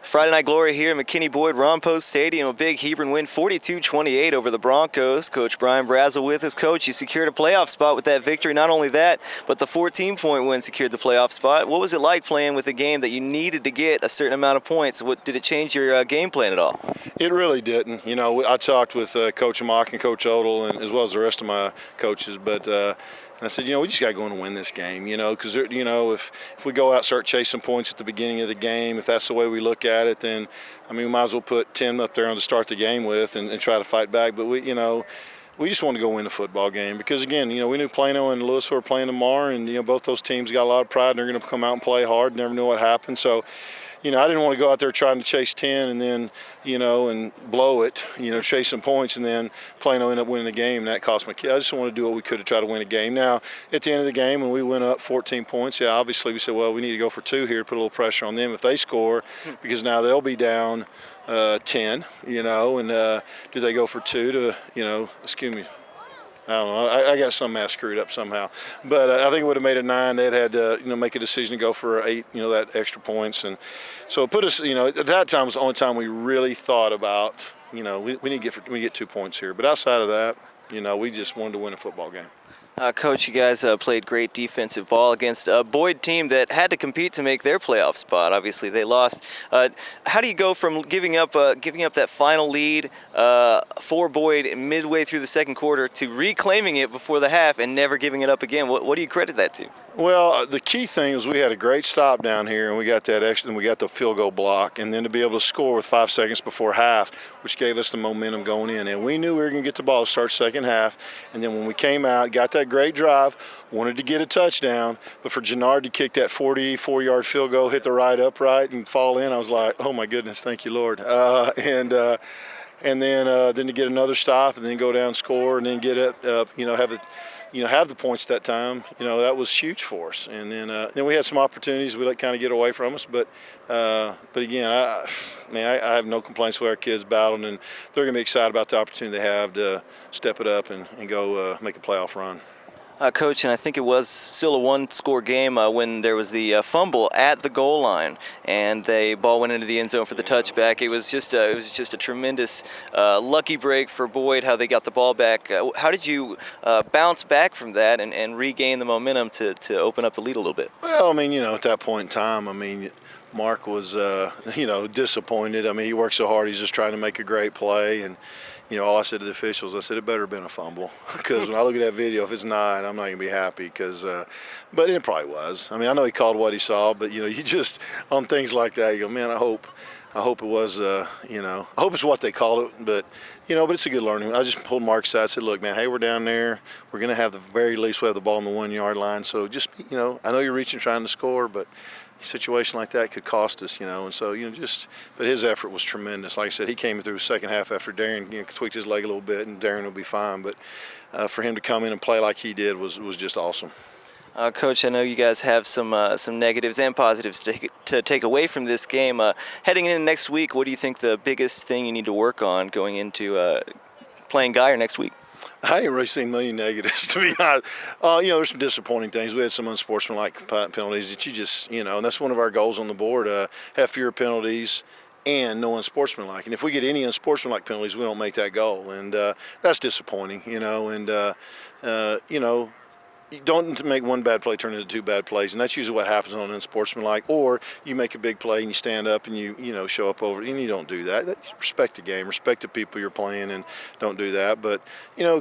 Friday Night Glory here at McKinney-Boyd-Rompost Stadium. A big Hebron win, 42-28 over the Broncos. Coach Brian Brazel with us. Coach, you secured a playoff spot with that victory. Not only that, but the 14-point win secured the playoff spot. What was it like playing with a game that you needed to get a certain amount of points? Did it change your game plan at all? It really didn't. I talked with Coach Mock and Coach Odell, and as well as the rest of my coaches, but and I said, we just got to go in and win this game, because, if we go out and start chasing points at the beginning of the game, if that's the way we look at it, then, we might as well put 10 up there on to start the game with and try to fight back. But we just want to go win the football game because, again, we knew Plano and Louisville were playing tomorrow, and, both those teams got a lot of pride, and they're going to come out and play hard. Never know what happened. So, I didn't want to go out there trying to chase 10 and then, and blow it, chase some points and then Plano end up winning the game. And that cost my kid. I just wanted to do what we could to try to win a game. Now, at the end of the game, when we went up 14 points, obviously we said, well, we need to go for 2 here to put a little pressure on them if they score because now they'll be down 10, and do they go for 2 to, excuse me. I don't know. I got some math screwed up somehow, but I think it would have made it 9. They'd had to, make a decision to go for 8, that extra points, and so it put us, at that time was the only time we really thought about, we need to get 2 points here. But outside of that, we just wanted to win a football game. Coach, you guys played great defensive ball against a Boyd team that had to compete to make their playoff spot. Obviously, they lost. How do you go from giving up that final lead for Boyd midway through the second quarter to reclaiming it before the half and never giving it up again? What do you credit that to? Well, the key thing is we had a great stop down here, and we got that extra, and we got the field goal block, and then to be able to score with 5 seconds before half, which gave us the momentum going in. And we knew we were going to get the ball to start second half, and then when we came out, got that great drive, wanted to get a touchdown, but for Gennard to kick that 44-yard field goal, hit the right upright, and fall in, I was like, oh my goodness, thank you, Lord. And then to get another stop, and then go down, score, and then get up, have the points that time, that was huge for us. And then we had some opportunities we let kind of get away from us. But again, I have no complaints with our kids battling, and they're going to be excited about the opportunity they have to step it up and go make a playoff run. Coach, and I think it was still a one-score game when there was the fumble at the goal line, and the ball went into the end zone for the touchback. It was just a tremendous lucky break for Boyd. How they got the ball back. How did you bounce back from that and regain the momentum to open up the lead a little bit? Well, at that point in time, Mark was disappointed. He worked so hard. He's just trying to make a great play, and all I said to the officials, I said, it better have been a fumble. Because when I look at that video, if it's not, I'm not going to be happy. But it probably was. I know he called what he saw, but, you just, on things like that, you go, man, I hope it was, I hope it's what they call it. But it's a good learning. I just pulled Mark's side. I said, look, man, hey, we're down there. We're going to have the very least, we have the ball on the 1-yard line. So just, I know you're reaching, trying to score, but a situation like that could cost us, and so, but his effort was tremendous. Like I said, he came through the second half after Darren, tweaked his leg a little bit, and Darren will be fine. But for him to come in and play like he did was just awesome. Coach, I know you guys have some negatives and positives to take away from this game. Heading into next week, what do you think the biggest thing you need to work on going into playing Guyer next week? I ain't really seen many negatives, to be honest. There's some disappointing things. We had some unsportsmanlike penalties that you just, and that's one of our goals on the board, have fewer penalties and no unsportsmanlike. And if we get any unsportsmanlike penalties, we don't make that goal. And that's disappointing, you don't make one bad play turn into 2 bad plays, and that's usually what happens on unsportsmanlike. Or you make a big play and you stand up and you show up over, and you don't do that. Respect the game, respect the people you're playing, and don't do that. But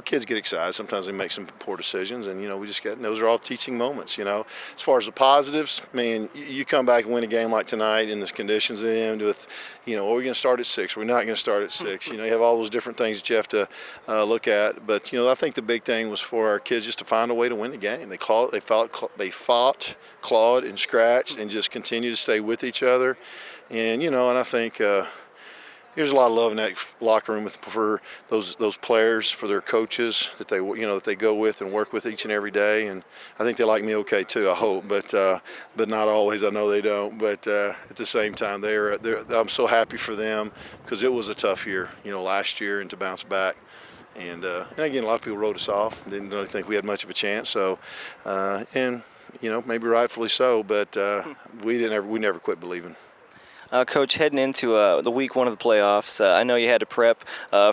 kids get excited. Sometimes they make some poor decisions, and we just get those are all teaching moments. As far as the positives, man, you come back and win a game like tonight in the conditions in the end with, are we going to start at 6? We're not going to start at 6. You have all those different things that you have to look at. But I think the big thing was for our kids just to find a way to win the game. They fought, clawed, and scratched, and just continue to stay with each other. And and I think there's a lot of love in that locker room for those players, for their coaches that they that they go with and work with each and every day. And I think they like me okay too. I hope, but not always. I know they don't. But at the same time, I'm so happy for them because it was a tough year, last year, and to bounce back. And again, a lot of people wrote us off. Didn't really think we had much of a chance. So, and maybe rightfully so, but we never quit believing. Coach, heading into the week one of the playoffs, I know you had to prep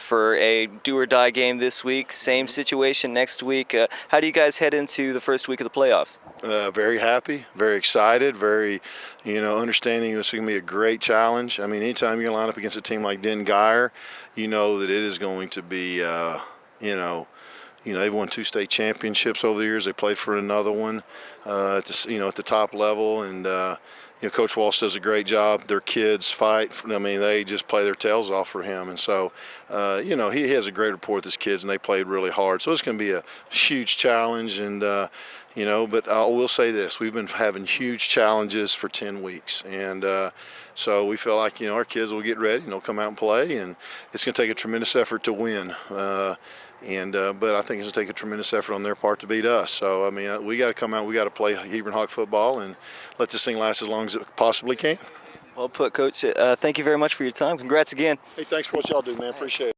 for a do-or-die game this week. Same situation next week. How do you guys head into the first week of the playoffs? Very happy, very excited, very, understanding this is going to be a great challenge. I mean, anytime you're going to line up against a team like Den Geyer, you know that it is going to be, they've won 2 state championships over the years. They played for another one at the top level, and Coach Walsh does a great job. Their kids fight. I mean, they just play their tails off for him, and so he has a great rapport with his kids, and they played really hard. So it's going to be a huge challenge, and but I will say this: we've been having huge challenges for 10 weeks, and so we feel like our kids will get ready and they'll come out and play, and it's going to take a tremendous effort to win. But I think it's going to take a tremendous effort on their part to beat us. So, I mean, we got to come out, we got to play Hebron Hawk football and let this thing last as long as it possibly can. Well put, Coach. Thank you very much for your time. Congrats again. Hey, thanks for what y'all do, man. Appreciate it.